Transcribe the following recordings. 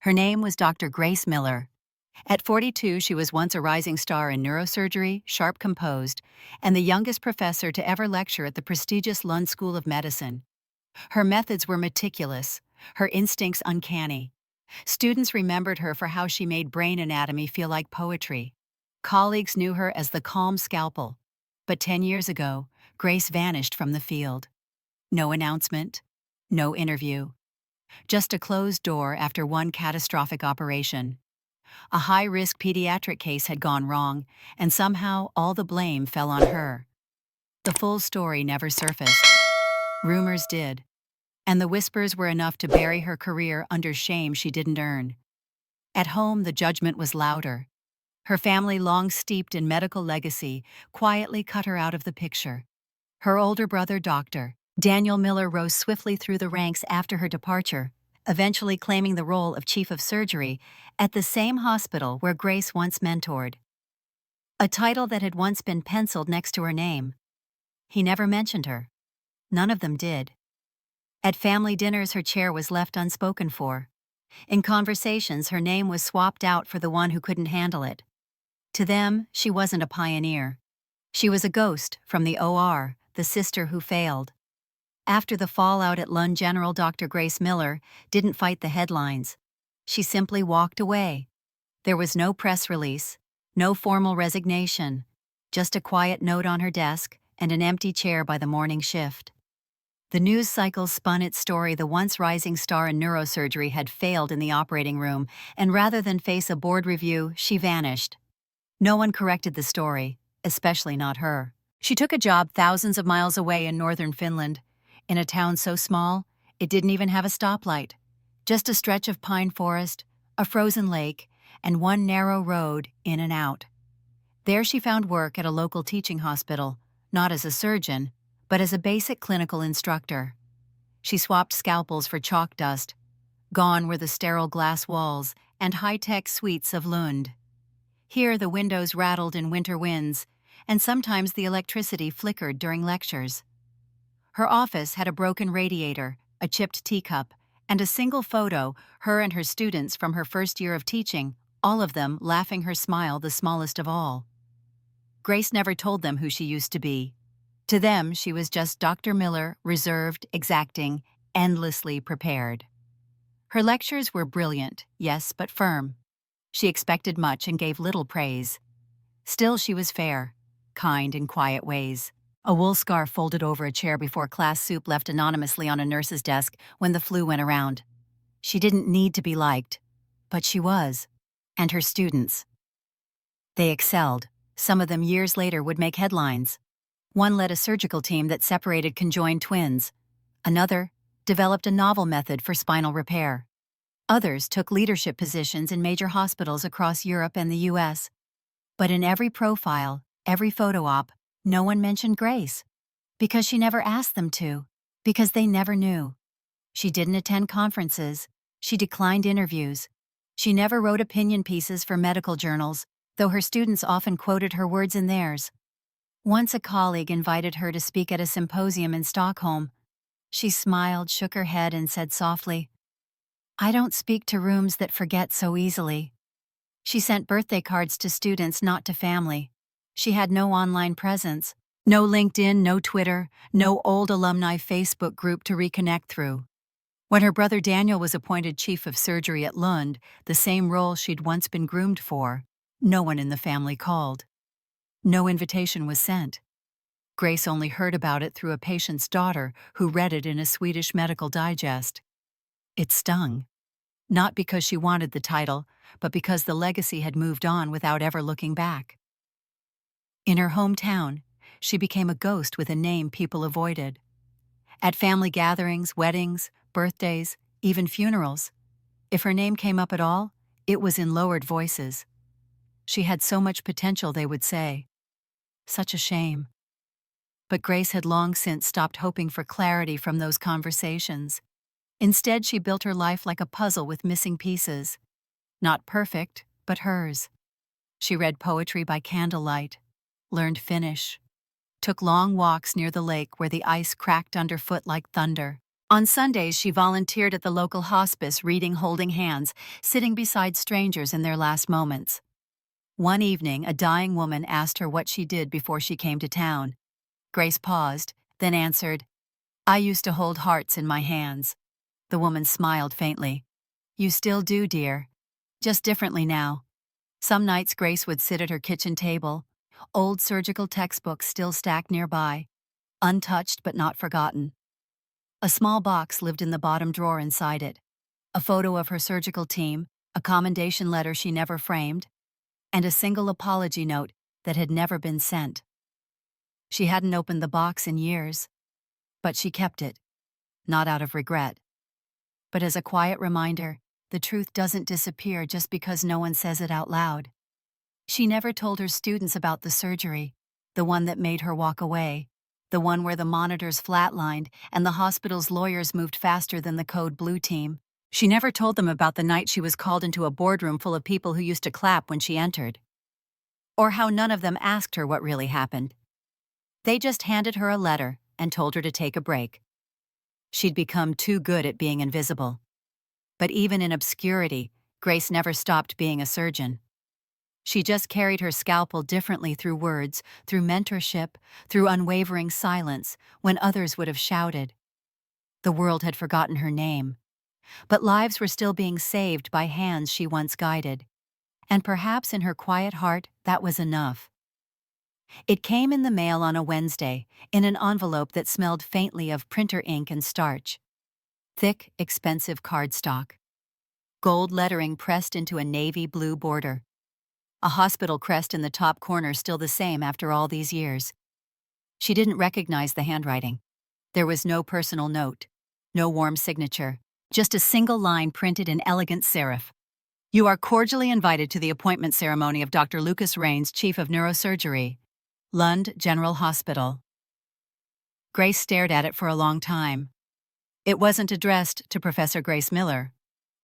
Her name was Dr. Grace Miller. At 42, she was once a rising star in neurosurgery, sharp composed, and the youngest professor to ever lecture at the prestigious Lund School of Medicine. Her methods were meticulous, her instincts uncanny. Students remembered her for how she made brain anatomy feel like poetry. Colleagues knew her as the calm scalpel. But 10 years ago, Grace vanished from the field. No announcement, no interview. Just a closed door after one catastrophic operation. A high-risk pediatric case had gone wrong, and somehow all the blame fell on her. The full story never surfaced. Rumors did, and the whispers were enough to bury her career under shame she didn't earn. At home, the judgment was louder. Her family, long steeped in medical legacy, quietly cut her out of the picture. Her older brother, Dr. Daniel Miller, rose swiftly through the ranks after her departure, eventually claiming the role of chief of surgery at the same hospital where Grace once mentored. A title that had once been penciled next to her name. He never mentioned her. None of them did. At family dinners, her chair was left unspoken for. In conversations, her name was swapped out for the one who couldn't handle it. To them, she wasn't a pioneer. She was a ghost from the OR, the sister who failed. After the fallout at Lund, General Dr. Grace Miller didn't fight the headlines. She simply walked away. There was no press release, no formal resignation, just a quiet note on her desk and an empty chair by the morning shift. The news cycle spun its story. The once rising star in neurosurgery had failed in the operating room, and rather than face a board review, she vanished. No one corrected the story, especially not her. She took a job thousands of miles away in northern Finland, in a town so small, it didn't even have a stoplight. Just a stretch of pine forest, a frozen lake, and one narrow road in and out. There she found work at a local teaching hospital, not as a surgeon, but as a basic clinical instructor. She swapped scalpels for chalk dust. Gone were the sterile glass walls and high-tech suites of Lund. Here the windows rattled in winter winds, and sometimes the electricity flickered during lectures. Her office had a broken radiator, a chipped teacup, and a single photo, her and her students from her first year of teaching, all of them laughing her smile the smallest of all. Grace never told them who she used to be. To them, she was just Dr. Miller, reserved, exacting, endlessly prepared. Her lectures were brilliant, yes, but firm. She expected much and gave little praise. Still, she was fair, kind in quiet ways. A wool scarf folded over a chair before class soup left anonymously on a nurse's desk when the flu went around. She didn't need to be liked, but she was. And her students. They excelled. Some of them years later would make headlines. One led a surgical team that separated conjoined twins. Another developed a novel method for spinal repair. Others took leadership positions in major hospitals across Europe and the US. But in every profile, every photo op, no one mentioned Grace. Because she never asked them to. Because they never knew. She didn't attend conferences. She declined interviews. She never wrote opinion pieces for medical journals, though her students often quoted her words in theirs. Once a colleague invited her to speak at a symposium in Stockholm. She smiled, shook her head, and said softly, "I don't speak to rooms that forget so easily." She sent birthday cards to students, not to family. She had no online presence, no LinkedIn, no Twitter, no old alumni Facebook group to reconnect through. When her brother Daniel was appointed chief of surgery at Lund, the same role she'd once been groomed for, no one in the family called. No invitation was sent. Grace only heard about it through a patient's daughter who read it in a Swedish medical digest. It stung. Not because she wanted the title, but because the legacy had moved on without ever looking back. In her hometown, she became a ghost with a name people avoided. At family gatherings, weddings, birthdays, even funerals, if her name came up at all, it was in lowered voices. She had so much potential, they would say. Such a shame. But Grace had long since stopped hoping for clarity from those conversations. Instead, she built her life like a puzzle with missing pieces. Not perfect, but hers. She read poetry by candlelight, learned Finnish, took long walks near the lake where the ice cracked underfoot like thunder. On Sundays, she volunteered at the local hospice, reading Holding Hands, sitting beside strangers in their last moments. One evening, a dying woman asked her what she did before she came to town. Grace paused, then answered, "I used to hold hearts in my hands." The woman smiled faintly. "You still do, dear. Just differently now." Some nights Grace would sit at her kitchen table, old surgical textbooks still stacked nearby, untouched but not forgotten. A small box lived in the bottom drawer inside it, a photo of her surgical team, a commendation letter she never framed, and a single apology note that had never been sent. She hadn't opened the box in years, but she kept it, not out of regret, but as a quiet reminder, the truth doesn't disappear just because no one says it out loud. She never told her students about the surgery, the one that made her walk away, the one where the monitors flatlined and the hospital's lawyers moved faster than the code blue team. She never told them about the night she was called into a boardroom full of people who used to clap when she entered. Or how none of them asked her what really happened. They just handed her a letter and told her to take a break. She'd become too good at being invisible. But even in obscurity, Grace never stopped being a surgeon. She just carried her scalpel differently through words, through mentorship, through unwavering silence when others would have shouted. The world had forgotten her name, but lives were still being saved by hands she once guided. And perhaps in her quiet heart, that was enough. It came in the mail on a Wednesday, in an envelope that smelled faintly of printer ink and starch. Thick, expensive cardstock. Gold lettering pressed into a navy blue border. A hospital crest in the top corner still the same after all these years. She didn't recognize the handwriting. There was no personal note, no warm signature, just a single line printed in elegant serif. "You are cordially invited to the appointment ceremony of Dr. Lucas Rains, Chief of Neurosurgery, Lund General Hospital." Grace stared at it for a long time. It wasn't addressed to Professor Grace Miller.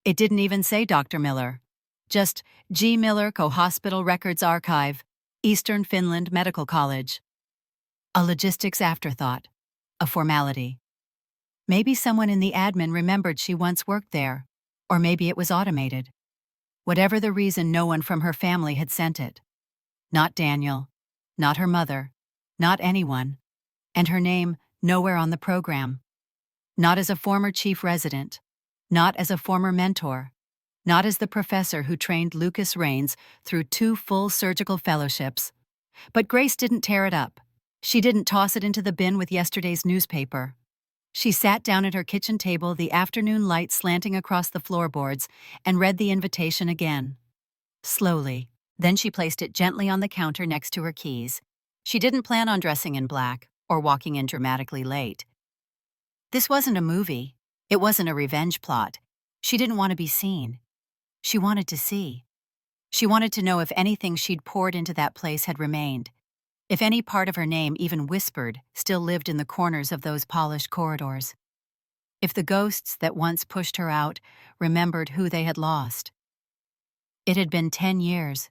It didn't even say Dr. Miller. Just G. Miller Co-Hospital Records Archive, Eastern Finland Medical College. A logistics afterthought. A formality. Maybe someone in the admin remembered she once worked there, or maybe it was automated. Whatever the reason, no one from her family had sent it. Not Daniel. Not her mother. Not anyone. And her name nowhere on the program. Not as a former chief resident. Not as a former mentor. Not as the professor who trained Lucas Rains through 2 full surgical fellowships. But Grace didn't tear it up. She didn't toss it into the bin with yesterday's newspaper. She sat down at her kitchen table, the afternoon light slanting across the floorboards, and read the invitation again. Slowly. Then she placed it gently on the counter next to her keys. She didn't plan on dressing in black or walking in dramatically late. This wasn't a movie. It wasn't a revenge plot. She didn't want to be seen. She wanted to see. She wanted to know if anything she'd poured into that place had remained. If any part of her name, even whispered, still lived in the corners of those polished corridors. If the ghosts that once pushed her out remembered who they had lost. It had been 10 years.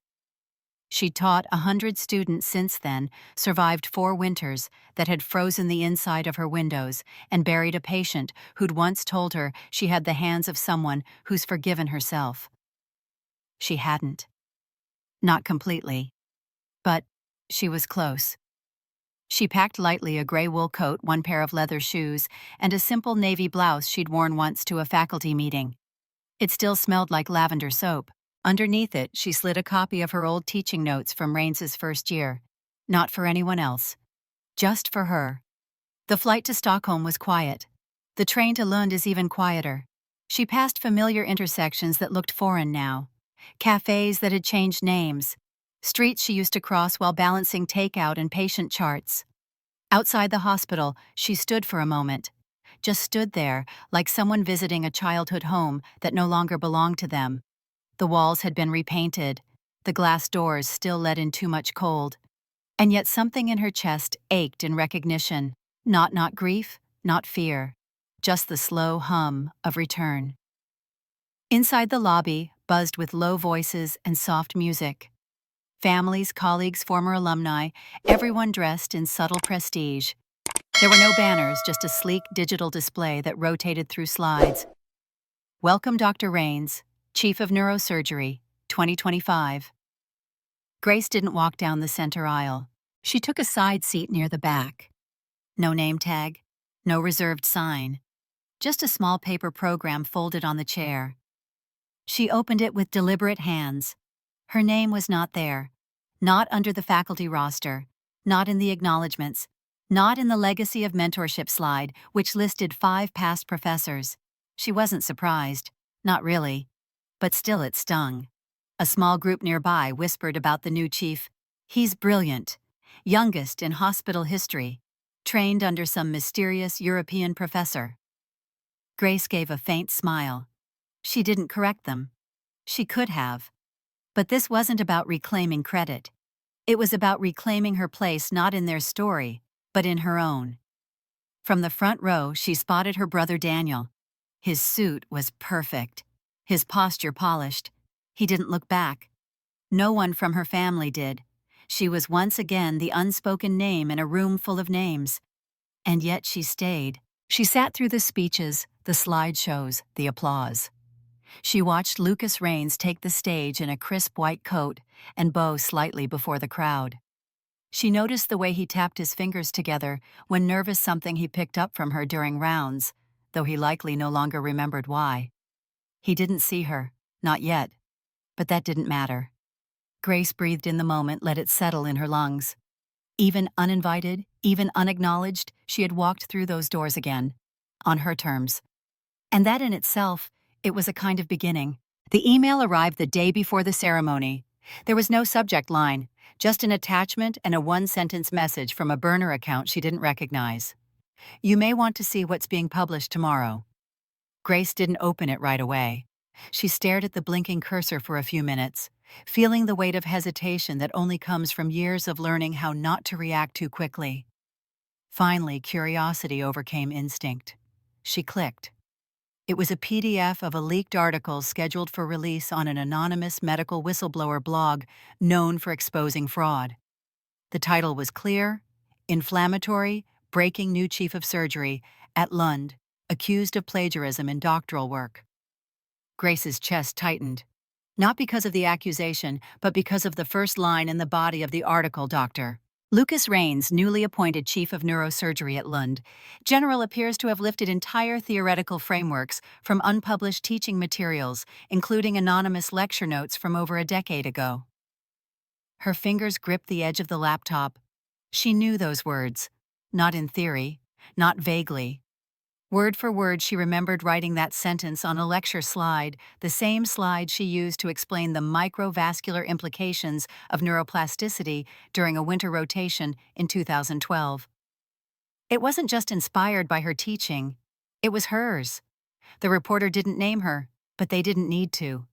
She'd taught 100 students since then, survived 4 winters that had frozen the inside of her windows, and buried a patient who'd once told her she had the hands of someone who's forgiven herself. She hadn't. Not completely. But she was close. She packed lightly a gray wool coat, 1 pair of leather shoes, and a simple navy blouse she'd worn once to a faculty meeting. It still smelled like lavender soap. Underneath it, she slid a copy of her old teaching notes from Rains's first year. Not for anyone else. Just for her. The flight to Stockholm was quiet. The train to Lund is even quieter. She passed familiar intersections that looked foreign now. Cafes that had changed names. Streets she used to cross while balancing takeout and patient charts. Outside the hospital, she stood for a moment. Just stood there, like someone visiting a childhood home that no longer belonged to them. The walls had been repainted. The glass doors still let in too much cold. And yet something in her chest ached in recognition. Not grief, not fear. Just the slow hum of return. Inside the lobby, buzzed with low voices and soft music. Families, colleagues, former alumni, everyone dressed in subtle prestige. There were no banners, just a sleek digital display that rotated through slides. Welcome, Dr. Rains, Chief of Neurosurgery, 2025. Grace didn't walk down the center aisle. She took a side seat near the back. No name tag, no reserved sign, just a small paper program folded on the chair. She opened it with deliberate hands. Her name was not there, not under the faculty roster, not in the acknowledgments, not in the legacy of mentorship slide, which listed 5 past professors. She wasn't surprised, not really, but still it stung. A small group nearby whispered about the new chief. He's brilliant, youngest in hospital history, trained under some mysterious European professor. Grace gave a faint smile. She didn't correct them. She could have. But this wasn't about reclaiming credit. It was about reclaiming her place not in their story, but in her own. From the front row, she spotted her brother Daniel. His suit was perfect. His posture polished. He didn't look back. No one from her family did. She was once again the unspoken name in a room full of names. And yet she stayed. She sat through the speeches, the slideshows, the applause. She watched Lucas Rains take the stage in a crisp white coat and bow slightly before the crowd. She noticed the way he tapped his fingers together when nervous something he picked up from her during rounds, though he likely no longer remembered why. He didn't see her, not yet, but that didn't matter. Grace breathed in the moment, let it settle in her lungs. Even uninvited, even unacknowledged, she had walked through those doors again, on her terms. And that in itself, it was a kind of beginning. The email arrived the day before the ceremony. There was no subject line, just an attachment and a one-sentence message from a burner account she didn't recognize. You may want to see what's being published tomorrow. Grace didn't open it right away. She stared at the blinking cursor for a few minutes, feeling the weight of hesitation that only comes from years of learning how not to react too quickly. Finally, curiosity overcame instinct. She clicked. It was a PDF of a leaked article scheduled for release on an anonymous medical whistleblower blog known for exposing fraud. The title was clear: Inflammatory, Breaking New Chief of Surgery at Lund, Accused of Plagiarism in Doctoral Work. Grace's chest tightened. Not because of the accusation, but because of the first line in the body of the article, Dr. Lucas Rains, newly appointed Chief of Neurosurgery at Lund. General appears to have lifted entire theoretical frameworks from unpublished teaching materials, including anonymous lecture notes from over a decade ago. Her fingers gripped the edge of the laptop. She knew those words, not in theory, not vaguely. Word for word, she remembered writing that sentence on a lecture slide, the same slide she used to explain the microvascular implications of neuroplasticity during a winter rotation in 2012. It wasn't just inspired by her teaching, it was hers. The reporter didn't name her, but they didn't need to.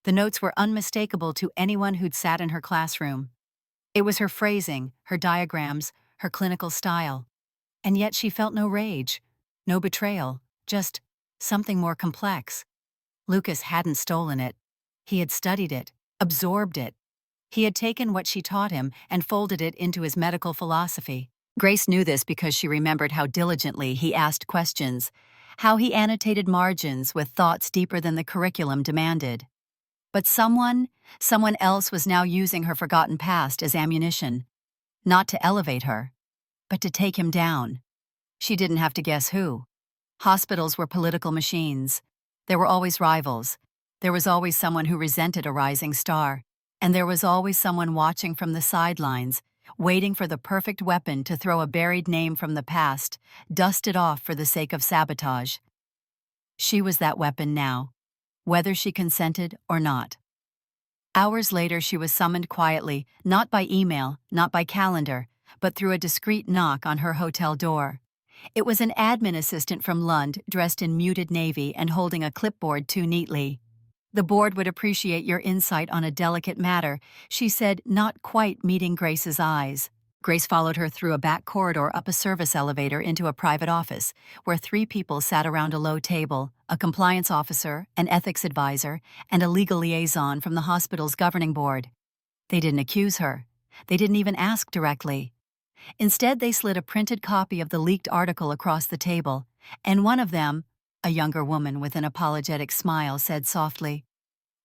The notes were unmistakable to anyone who'd sat in her classroom. It was her phrasing, her diagrams, her clinical style. And yet she felt no rage. No betrayal, just something more complex. Lucas hadn't stolen it. He had studied it, absorbed it. He had taken what she taught him and folded it into his medical philosophy. Grace knew this because she remembered how diligently he asked questions, how he annotated margins with thoughts deeper than the curriculum demanded. But someone else was now using her forgotten past as ammunition, not to elevate her, but to take him down. She didn't have to guess who. Hospitals were political machines. There were always rivals. There was always someone who resented a rising star. And there was always someone watching from the sidelines, waiting for the perfect weapon to throw a buried name from the past, dust it off for the sake of sabotage. She was that weapon now, whether she consented or not. Hours later, she was summoned quietly, not by email, not by calendar, but through a discreet knock on her hotel door. It was an admin assistant from Lund, dressed in muted navy and holding a clipboard too neatly. The board would appreciate your insight on a delicate matter, she said, not quite meeting Grace's eyes. Grace followed her through a back corridor up a service elevator into a private office, where 3 people sat around a low table, a compliance officer, an ethics advisor, and a legal liaison from the hospital's governing board. They didn't accuse her. They didn't even ask directly. Instead, they slid a printed copy of the leaked article across the table, and one of them, a younger woman with an apologetic smile, said softly,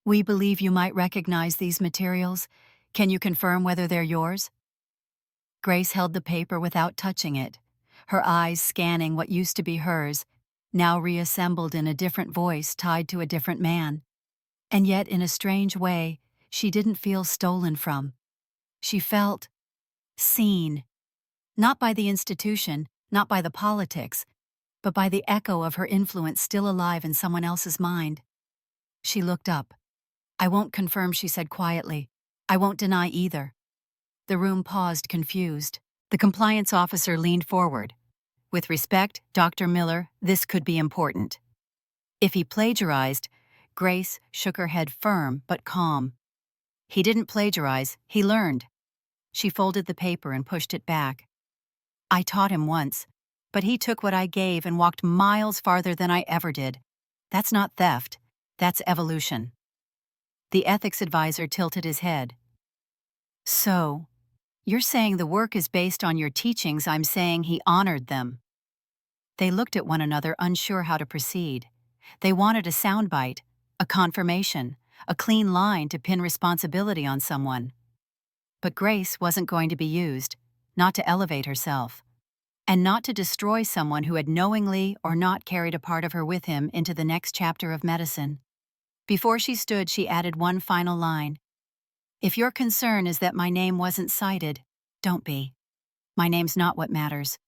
"We believe you might recognize these materials. Can you confirm whether they're yours?" Grace held the paper without touching it, her eyes scanning what used to be hers, now reassembled in a different voice tied to a different man. And yet, in a strange way, she didn't feel stolen from. She felt seen. Not by the institution, not by the politics, but by the echo of her influence still alive in someone else's mind. She looked up. "I won't confirm," she said quietly. "I won't deny either." The room paused, confused. The compliance officer leaned forward. "With respect, Dr. Miller, this could be important." If he plagiarized, Grace shook her head firm but calm. "He didn't plagiarize, he learned." She folded the paper and pushed it back. "I taught him once, but he took what I gave and walked miles farther than I ever did. That's not theft, that's evolution." The ethics advisor tilted his head. "So, you're saying the work is based on your teachings. I'm saying he honored them." They looked at one another, unsure how to proceed. They wanted a soundbite, a confirmation, a clean line to pin responsibility on someone. But Grace wasn't going to be used, not to elevate herself, and not to destroy someone who had knowingly or not carried a part of her with him into the next chapter of medicine. Before she stood, she added one final line. "If your concern is that my name wasn't cited, don't be. My name's not what matters."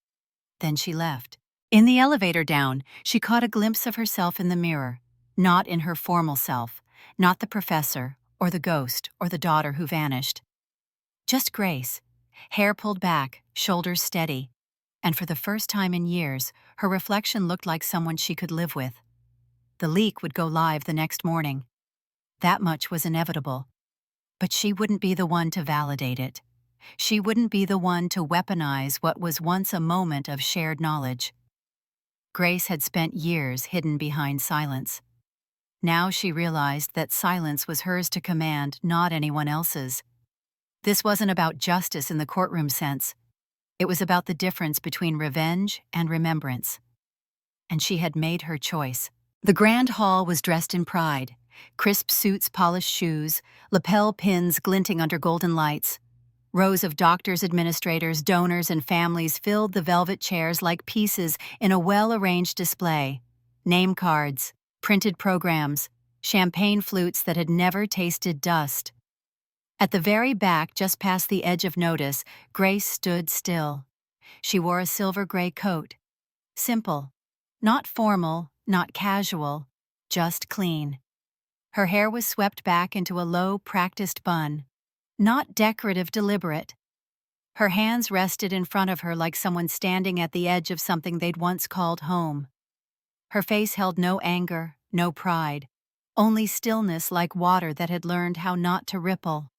Then she left. In the elevator down, she caught a glimpse of herself in the mirror, not in her formal self, not the professor, or the ghost, or the daughter who vanished. Just Grace, hair pulled back, shoulders steady, and for the first time in years, her reflection looked like someone she could live with. The leak would go live the next morning. That much was inevitable. But she wouldn't be the one to validate it. She wouldn't be the one to weaponize what was once a moment of shared knowledge. Grace had spent years hidden behind silence. Now she realized that silence was hers to command, not anyone else's. This wasn't about justice in the courtroom sense. It was about the difference between revenge and remembrance. And she had made her choice. The grand hall was dressed in pride. Crisp suits, polished shoes, lapel pins glinting under golden lights. Rows of doctors, administrators, donors, and families filled the velvet chairs like pieces in a well-arranged display. Name cards, printed programs, champagne flutes that had never tasted dust. At the very back, just past the edge of notice, Grace stood still. She wore a silver-gray coat. Simple. Not formal, not casual, just clean. Her hair was swept back into a low, practiced bun. Not decorative, deliberate. Her hands rested in front of her like someone standing at the edge of something they'd once called home. Her face held no anger, no pride, only stillness like water that had learned how not to ripple.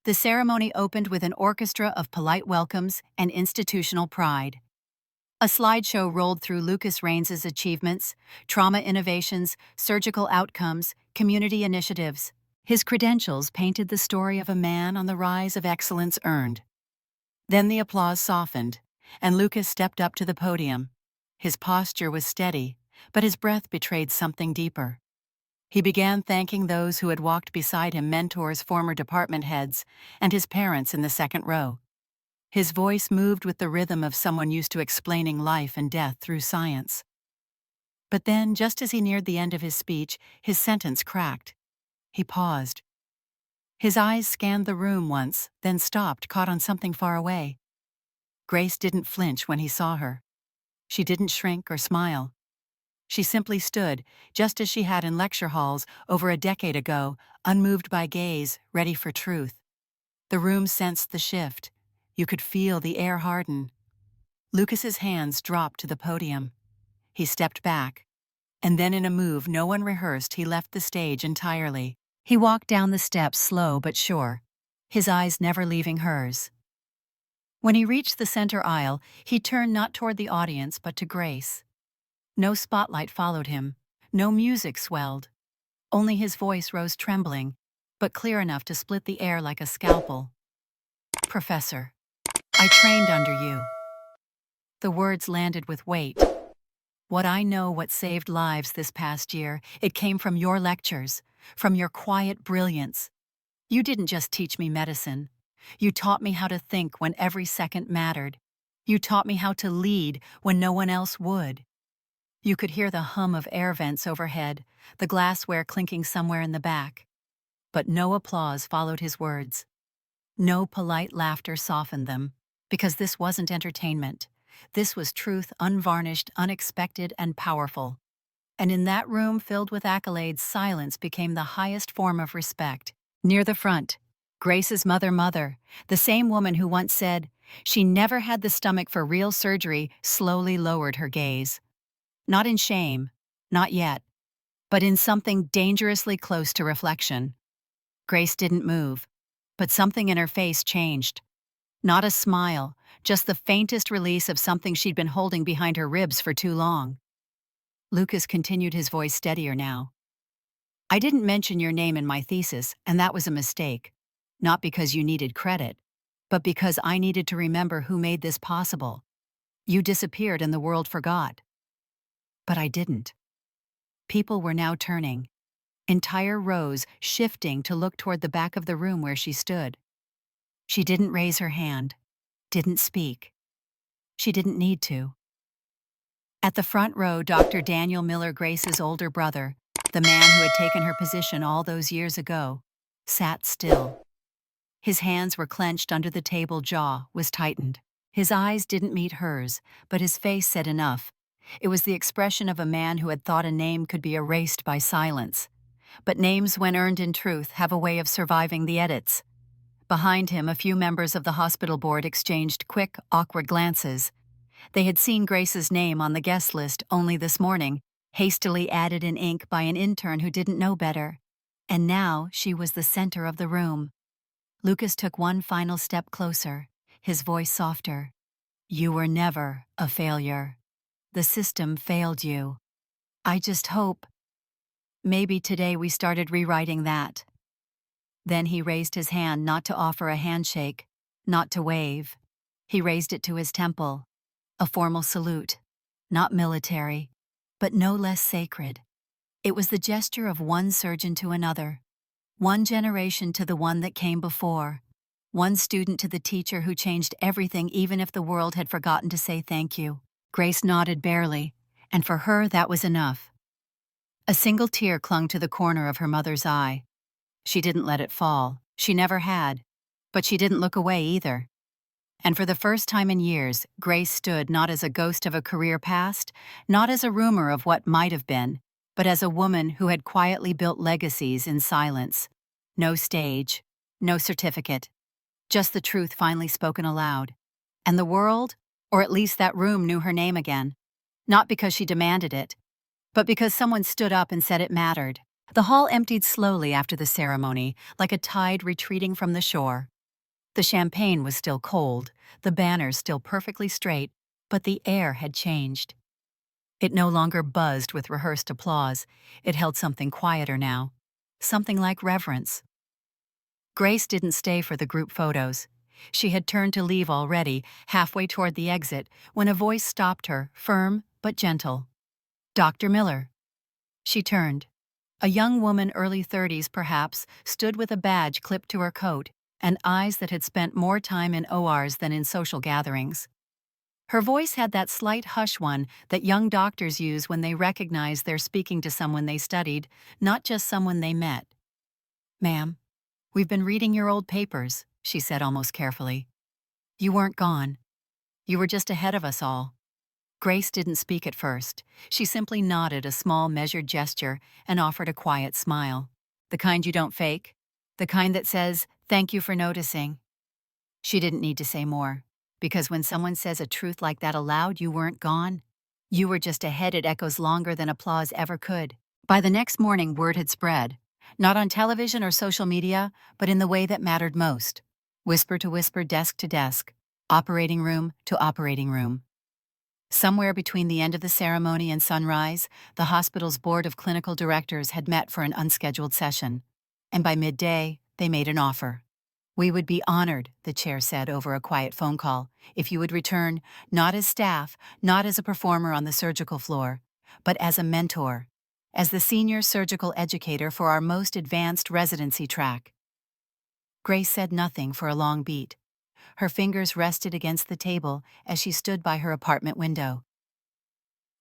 The ceremony opened with an orchestra of polite welcomes and institutional pride. A slideshow rolled through Lucas Raines's achievements, trauma innovations, surgical outcomes, community initiatives. His credentials painted the story of a man on the rise of excellence earned. Then the applause softened, and Lucas stepped up to the podium. His posture was steady, but his breath betrayed something deeper. He began thanking those who had walked beside him, mentors, former department heads, and his parents in the second row. His voice moved with the rhythm of someone used to explaining life and death through science. But then, just as he neared the end of his speech, his sentence cracked. He paused. His eyes scanned the room once, then stopped, caught on something far away. Grace didn't flinch when he saw her. She didn't shrink or smile. She simply stood, just as she had in lecture halls over a decade ago, unmoved by gaze, ready for truth. The room sensed the shift. You could feel the air harden. Lucas's hands dropped to the podium. He stepped back, and then in a move no one rehearsed, he left the stage entirely. He walked down the steps slow but sure, his eyes never leaving hers. When he reached the center aisle, he turned not toward the audience but to Grace. No spotlight followed him, no music swelled. Only his voice rose trembling, but clear enough to split the air like a scalpel. "Professor." I trained under you. The words landed with weight. What I know what saved lives this past year, it came from your lectures, from your quiet brilliance. You didn't just teach me medicine. You taught me how to think when every second mattered. You taught me how to lead when no one else would. You could hear the hum of air vents overhead, the glassware clinking somewhere in the back. But no applause followed his words. No polite laughter softened them, because this wasn't entertainment. This was truth unvarnished, unexpected, and powerful. And in that room filled with accolades, silence became the highest form of respect. Near the front, Grace's mother, the same woman who once said she never had the stomach for real surgery, slowly lowered her gaze. Not in shame, not yet, but in something dangerously close to reflection. Grace didn't move, but something in her face changed. Not a smile, just the faintest release of something she'd been holding behind her ribs for too long. Lucas continued, his voice steadier now. I didn't mention your name in my thesis, and that was a mistake. Not because you needed credit, but because I needed to remember who made this possible. You disappeared and the world forgot. But I didn't. People were now turning. Entire rows shifting to look toward the back of the room where she stood. She didn't raise her hand, didn't speak. She didn't need to. At the front row, Dr. Daniel Miller, Grace's older brother, the man who had taken her position all those years ago, sat still. His hands were clenched under the table, jaw was tightened. His eyes didn't meet hers, but his face said enough. It was the expression of a man who had thought a name could be erased by silence. But names, when earned in truth, have a way of surviving the edits. Behind him, a few members of the hospital board exchanged quick, awkward glances. They had seen Grace's name on the guest list only this morning, hastily added in ink by an intern who didn't know better. And now she was the center of the room. Lucas took one final step closer, his voice softer. You were never a failure. The system failed you. I just hope. Maybe today we started rewriting that. Then he raised his hand, not to offer a handshake, not to wave. He raised it to his temple, a formal salute, not military, but no less sacred. It was the gesture of one surgeon to another, one generation to the one that came before, one student to the teacher who changed everything even if the world had forgotten to say thank you. Grace nodded barely, and for her that was enough. A single tear clung to the corner of her mother's eye. She didn't let it fall, she never had, but she didn't look away either. And for the first time in years, Grace stood not as a ghost of a career past, not as a rumor of what might have been, but as a woman who had quietly built legacies in silence. No stage, no certificate, just the truth finally spoken aloud. And the world, or at least that room, knew her name again. Not because she demanded it, but because someone stood up and said it mattered. The hall emptied slowly after the ceremony, like a tide retreating from the shore. The champagne was still cold, the banners still perfectly straight, but the air had changed. It no longer buzzed with rehearsed applause. It held something quieter now, something like reverence. Grace didn't stay for the group photos. She had turned to leave already, halfway toward the exit, when a voice stopped her, firm but gentle. Dr. Miller. She turned. A young woman, early 30s perhaps, stood with a badge clipped to her coat, and eyes that had spent more time in ORs than in social gatherings. Her voice had that slight hush one that young doctors use when they recognize they're speaking to someone they studied, not just someone they met. Ma'am, we've been reading your old papers, she said almost carefully. You weren't gone. You were just ahead of us all. Grace didn't speak at first. She simply nodded a small, measured gesture and offered a quiet smile. The kind you don't fake. The kind that says, thank you for noticing. She didn't need to say more, because when someone says a truth like that aloud, you weren't gone. You were just ahead. It echoes longer than applause ever could. By the next morning, word had spread. Not on television or social media, but in the way that mattered most. Whisper to whisper, desk to desk, operating room to operating room. Somewhere between the end of the ceremony and sunrise, the hospital's board of clinical directors had met for an unscheduled session. And by midday, they made an offer. "We would be honored," the chair said over a quiet phone call, "if you would return, not as staff, not as a performer on the surgical floor, but as a mentor, as the senior surgical educator for our most advanced residency track." Grace said nothing for a long beat. Her fingers rested against the table as she stood by her apartment window.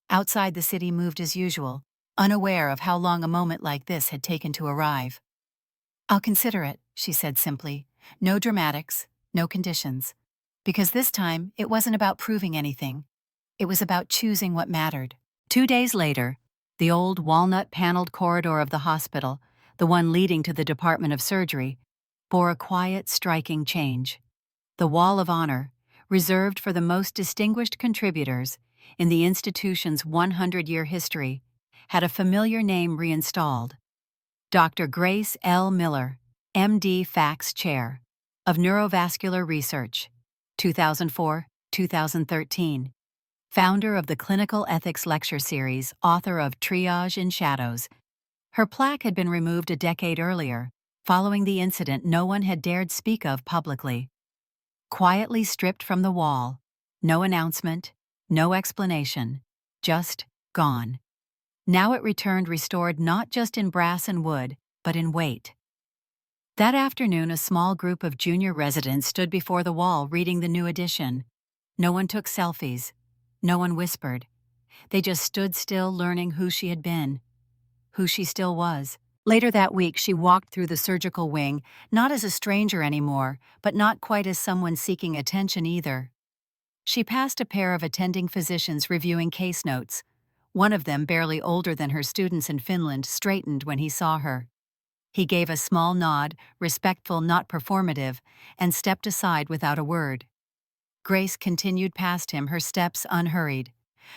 Outside, the city moved as usual, unaware of how long a moment like this had taken to arrive. "I'll consider it," she said simply. No dramatics, no conditions. Because this time, it wasn't about proving anything. It was about choosing what mattered. 2 days later, the old walnut-paneled corridor of the hospital, the one leading to the Department of Surgery, bore a quiet, striking change. The Wall of Honor, reserved for the most distinguished contributors in the institution's 100-year history, had a familiar name reinstalled: Dr. Grace L. Miller, M.D. Fax Chair of Neurovascular Research, 2004-2013. Founder of the Clinical Ethics Lecture Series, author of Triage in Shadows. Her plaque had been removed a decade earlier, following the incident no one had dared speak of publicly. Quietly stripped from the wall, no announcement, no explanation, just gone. Now it returned restored not just in brass and wood, but in weight. That afternoon, a small group of junior residents stood before the wall reading the new edition. No one took selfies. No one whispered. They just stood still, learning who she had been, who she still was. Later that week, she walked through the surgical wing, not as a stranger anymore, but not quite as someone seeking attention either. She passed a pair of attending physicians reviewing case notes. One of them, barely older than her students in Finland, straightened when he saw her. He gave a small nod, respectful, not performative, and stepped aside without a word. Grace continued past him, her steps unhurried.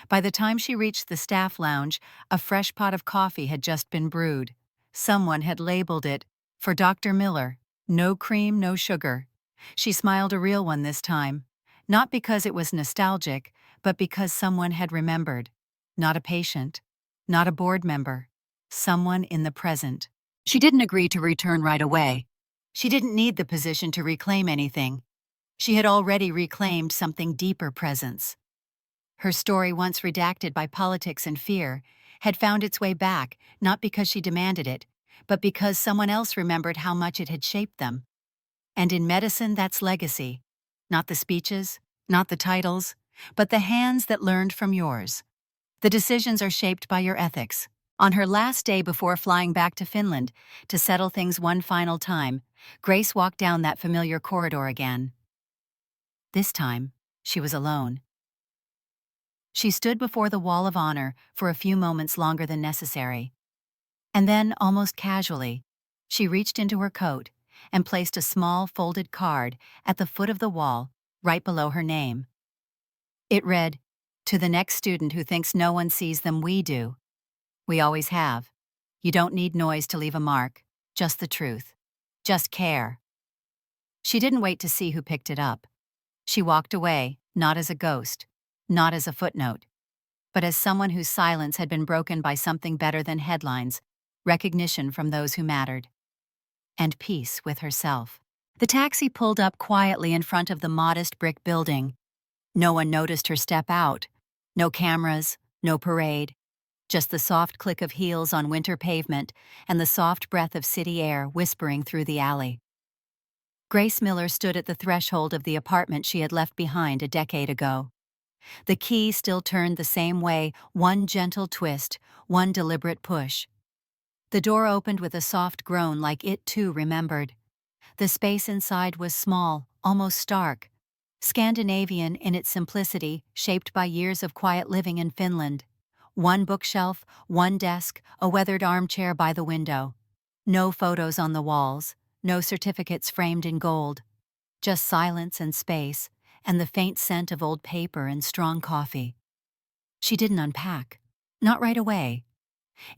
By the time she reached the staff lounge, a fresh pot of coffee had just been brewed. Someone had labeled it, "For Dr. Miller, no cream, no sugar." She smiled, a real one this time. Not because it was nostalgic, but because someone had remembered. Not a patient, not a board member, someone in the present. She didn't agree to return right away. She didn't need the position to reclaim anything. She had already reclaimed something deeper: presence. Her story, once redacted by politics and fear, had found its way back, not because she demanded it, but because someone else remembered how much it had shaped them. And in medicine, that's legacy. Not the speeches, not the titles, but the hands that learned from yours. The decisions are shaped by your ethics. On her last day before flying back to Finland to settle things one final time, Grace walked down that familiar corridor again. This time, she was alone. She stood before the Wall of Honor for a few moments longer than necessary. And then, almost casually, she reached into her coat and placed a small folded card at the foot of the wall, right below her name. It read, "To the next student who thinks no one sees them, we do. We always have. You don't need noise to leave a mark, just the truth. Just care." She didn't wait to see who picked it up. She walked away, not as a ghost, not as a footnote, but as someone whose silence had been broken by something better than headlines, recognition from those who mattered, and peace with herself. The taxi pulled up quietly in front of the modest brick building. No one noticed her step out. No cameras, no parade. Just the soft click of heels on winter pavement and the soft breath of city air whispering through the alley. Grace Miller stood at the threshold of the apartment she had left behind a decade ago. The key still turned the same way, one gentle twist, one deliberate push. The door opened with a soft groan, like it too remembered. The space inside was small, almost stark. Scandinavian in its simplicity, shaped by years of quiet living in Finland. One bookshelf, one desk, a weathered armchair by the window. No photos on the walls, no certificates framed in gold. Just silence and space, and the faint scent of old paper and strong coffee. She didn't unpack. Not right away.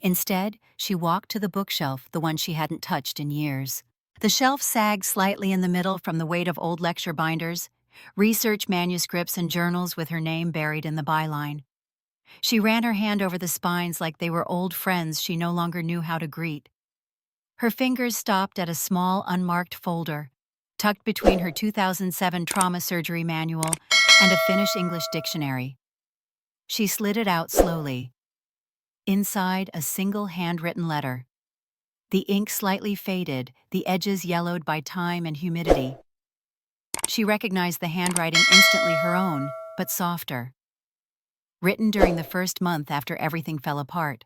Instead, she walked to the bookshelf, the one she hadn't touched in years. The shelf sagged slightly in the middle from the weight of old lecture binders, research manuscripts and journals with her name buried in the byline. She ran her hand over the spines like they were old friends she no longer knew how to greet. Her fingers stopped at a small, unmarked folder, tucked between her 2007 trauma surgery manual and a Finnish English dictionary. She slid it out slowly. Inside, a single handwritten letter. The ink slightly faded, the edges yellowed by time and humidity. She recognized the handwriting instantly her own, but softer. Written during the first month after everything fell apart.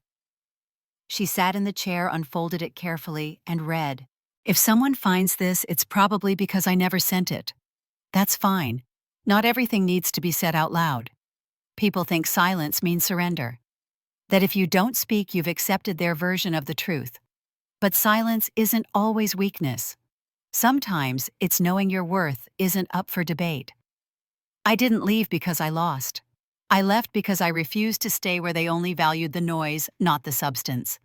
She sat in the chair, unfolded it carefully, and read. If someone finds this, it's probably because I never sent it. That's fine. Not everything needs to be said out loud. People think silence means surrender. That if you don't speak, you've accepted their version of the truth. But silence isn't always weakness. Sometimes it's knowing your worth isn't up for debate. I didn't leave because I lost. I left because I refused to stay where they only valued the noise, not the substance.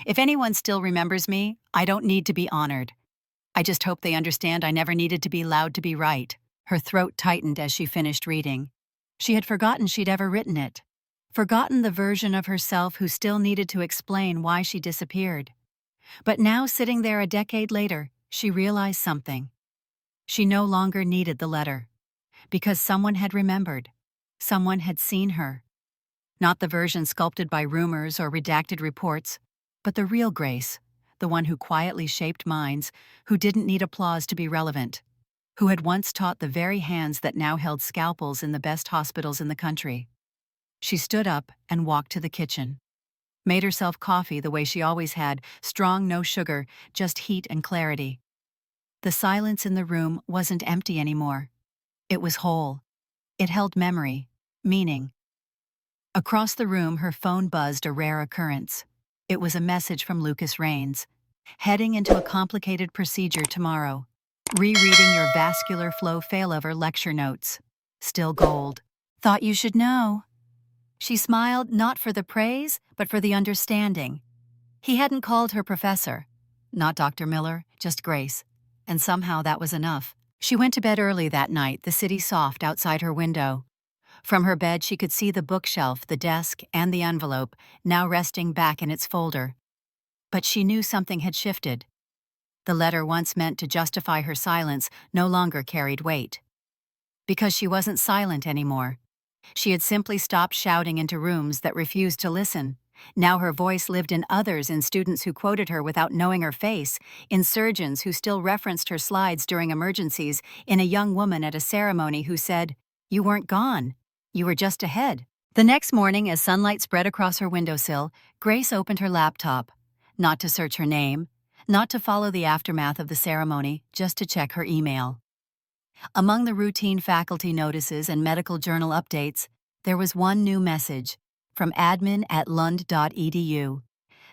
If anyone still remembers me, I don't need to be honored. I just hope they understand I never needed to be loud to be right. Her throat tightened as she finished reading. She had forgotten she'd ever written it. Forgotten the version of herself who still needed to explain why she disappeared. But now, sitting there a decade later, she realized something. She no longer needed the letter. Because someone had remembered. Someone had seen her. Not the version sculpted by rumors or redacted reports, but the real Grace, the one who quietly shaped minds, who didn't need applause to be relevant, who had once taught the very hands that now held scalpels in the best hospitals in the country. She stood up and walked to the kitchen. Made herself coffee the way she always had, strong, no sugar, just heat and clarity. The silence in the room wasn't empty anymore. It was whole. It held memory, meaning. Across the room, her phone buzzed, a rare occurrence. It was a message from Lucas Rains. Heading into a complicated procedure tomorrow. Rereading your vascular flow failover lecture notes. Still gold. Thought you should know. She smiled, not for the praise, but for the understanding. He hadn't called her professor. Not Dr. Miller, just Grace. And somehow that was enough. She went to bed early that night, the city soft outside her window. From her bed she could see the bookshelf, the desk, and the envelope, now resting back in its folder. But she knew something had shifted. The letter once meant to justify her silence no longer carried weight. Because she wasn't silent anymore. She had simply stopped shouting into rooms that refused to listen. Now her voice lived in others, in students who quoted her without knowing her face, in surgeons who still referenced her slides during emergencies, in a young woman at a ceremony who said, "You weren't gone. You were just ahead." The next morning, as sunlight spread across her windowsill, Grace opened her laptop. Not to search her name, not to follow the aftermath of the ceremony, just to check her email. Among the routine faculty notices and medical journal updates, there was one new message from admin@lund.edu.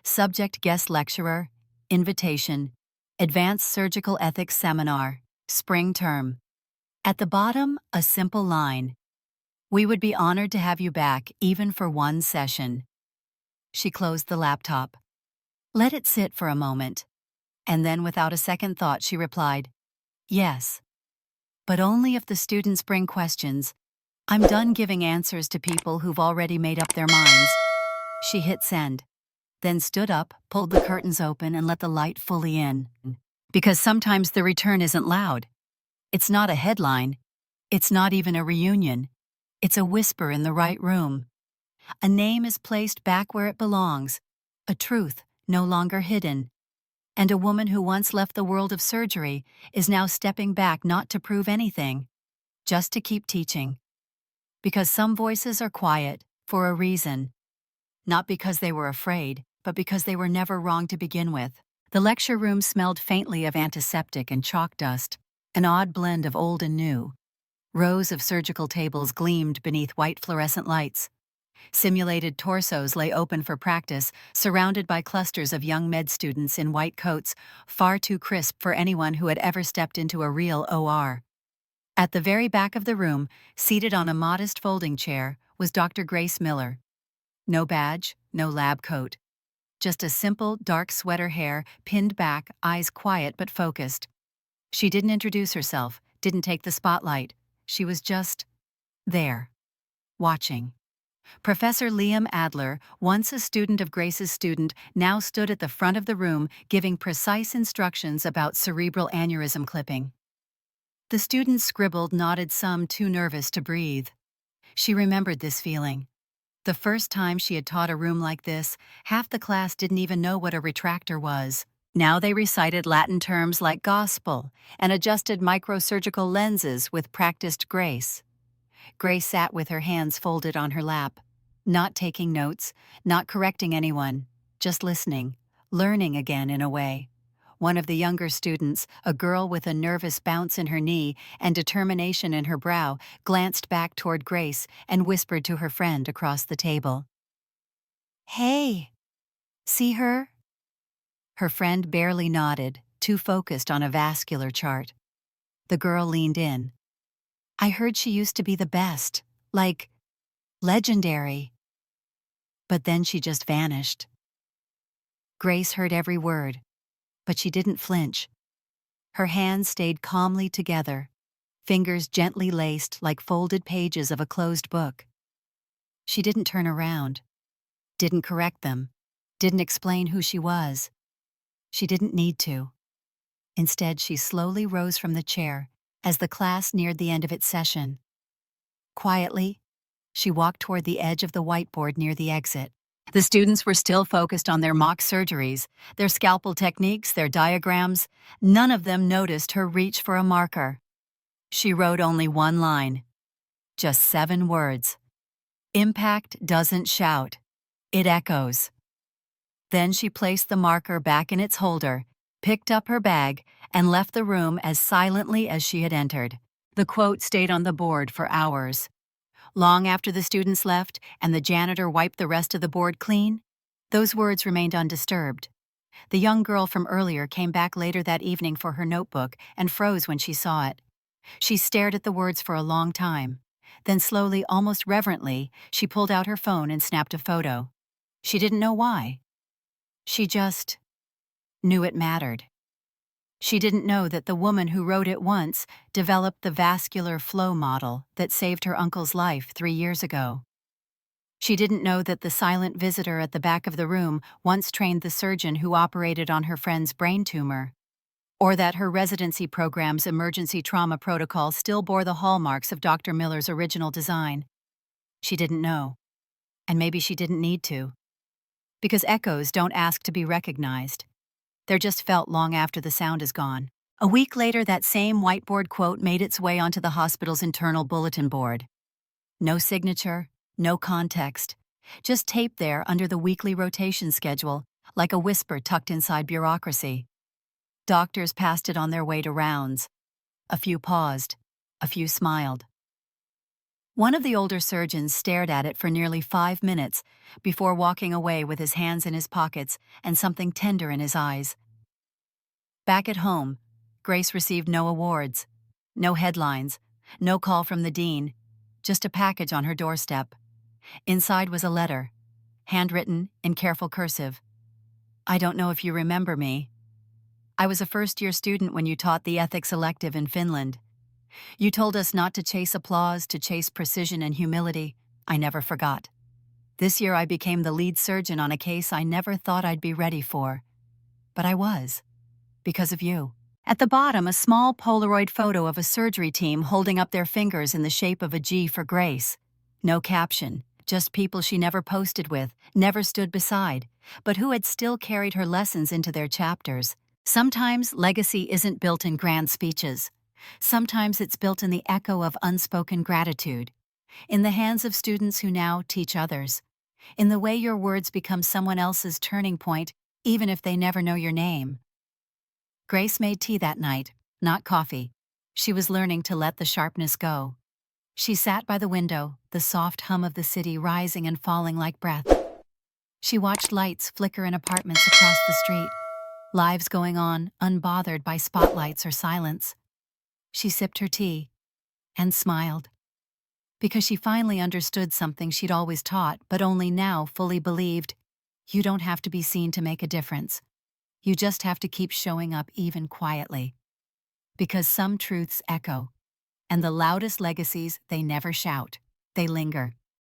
Subject guest lecturer, invitation, Advanced Surgical Ethics Seminar, spring term. At the bottom, a simple line. We would be honored to have you back, even for one session. She closed the laptop. Let it sit for a moment. And then, without a second thought, she replied, yes. But only if the students bring questions. I'm done giving answers to people who've already made up their minds. She hit send, then stood up, pulled the curtains open, and let the light fully in. Because sometimes the return isn't loud. It's not a headline. It's not even a reunion. It's a whisper in the right room. A name is placed back where it belongs. A truth no longer hidden. And a woman who once left the world of surgery is now stepping back, not to prove anything, just to keep teaching. Because some voices are quiet for a reason. Not because they were afraid, but because they were never wrong to begin with. The lecture room smelled faintly of antiseptic and chalk dust, an odd blend of old and new. Rows of surgical tables gleamed beneath white fluorescent lights. Simulated torsos lay open for practice, surrounded by clusters of young med students in white coats, far too crisp for anyone who had ever stepped into a real OR. At the very back of the room, seated on a modest folding chair, was Dr. Grace Miller. No badge, no lab coat. Just a simple, dark sweater hair, pinned back, eyes quiet but focused. She didn't introduce herself, didn't take the spotlight. She was just there, watching. Professor Liam Adler, once a student of Grace's student, now stood at the front of the room giving precise instructions about cerebral aneurysm clipping. The students scribbled, nodded, some too nervous to breathe. She remembered this feeling. The first time she had taught a room like this, half the class didn't even know what a retractor was. Now they recited Latin terms like gospel and adjusted microsurgical lenses with practiced grace. Grace sat with her hands folded on her lap, not taking notes, not correcting anyone, just listening, learning again in a way. One of the younger students, a girl with a nervous bounce in her knee and determination in her brow, glanced back toward Grace and whispered to her friend across the table. "Hey, see her?" Her friend barely nodded, too focused on a vascular chart. The girl leaned in. "I heard she used to be the best, like legendary." But then she just vanished. Grace heard every word, but she didn't flinch. Her hands stayed calmly together, fingers gently laced like folded pages of a closed book. She didn't turn around, didn't correct them, didn't explain who she was. She didn't need to. Instead, she slowly rose from the chair as the class neared the end of its session. Quietly, she walked toward the edge of the whiteboard near the exit. The students were still focused on their mock surgeries, their scalpel techniques, their diagrams. None of them noticed her reach for a marker. She wrote only one line, just 7 words. "Impact doesn't shout, it echoes." Then she placed the marker back in its holder, picked up her bag, and left the room as silently as she had entered. The quote stayed on the board for hours. Long after the students left and the janitor wiped the rest of the board clean, those words remained undisturbed. The young girl from earlier came back later that evening for her notebook and froze when she saw it. She stared at the words for a long time. Then slowly, almost reverently, she pulled out her phone and snapped a photo. She didn't know why. She just knew it mattered. She didn't know that the woman who wrote it once developed the vascular flow model that saved her uncle's life 3 years ago. She didn't know that the silent visitor at the back of the room once trained the surgeon who operated on her friend's brain tumor, or that her residency program's emergency trauma protocol still bore the hallmarks of Dr. Miller's original design. She didn't know, and maybe she didn't need to, because echoes don't ask to be recognized. They're just felt long after the sound is gone. A week later, that same whiteboard quote made its way onto the hospital's internal bulletin board. No signature, no context, just taped there under the weekly rotation schedule, like a whisper tucked inside bureaucracy. Doctors passed it on their way to rounds. A few paused, a few smiled. One of the older surgeons stared at it for nearly 5 minutes before walking away with his hands in his pockets and something tender in his eyes. Back at home, Grace received no awards, no headlines, no call from the dean, just a package on her doorstep. Inside was a letter, handwritten in careful cursive. "I don't know if you remember me. I was a first-year student when you taught the ethics elective in Finland. You told us not to chase applause, to chase precision and humility. I never forgot. This year I became the lead surgeon on a case I never thought I'd be ready for. But I was, because of you." At the bottom, a small Polaroid photo of a surgery team holding up their fingers in the shape of a G for Grace. No caption, just people she never posted with, never stood beside, but who had still carried her lessons into their chapters. Sometimes legacy isn't built in grand speeches. Sometimes it's built in the echo of unspoken gratitude, in the hands of students who now teach others, in the way your words become someone else's turning point, even if they never know your name. Grace made tea that night, not coffee. She was learning to let the sharpness go. She sat by the window, the soft hum of the city rising and falling like breath. She watched lights flicker in apartments across the street, lives going on, unbothered by spotlights or silence. She sipped her tea and smiled, because she finally understood something she'd always taught but only now fully believed. You don't have to be seen to make a difference. You just have to keep showing up even quietly. Because some truths echo, and the loudest legacies, they never shout, they linger.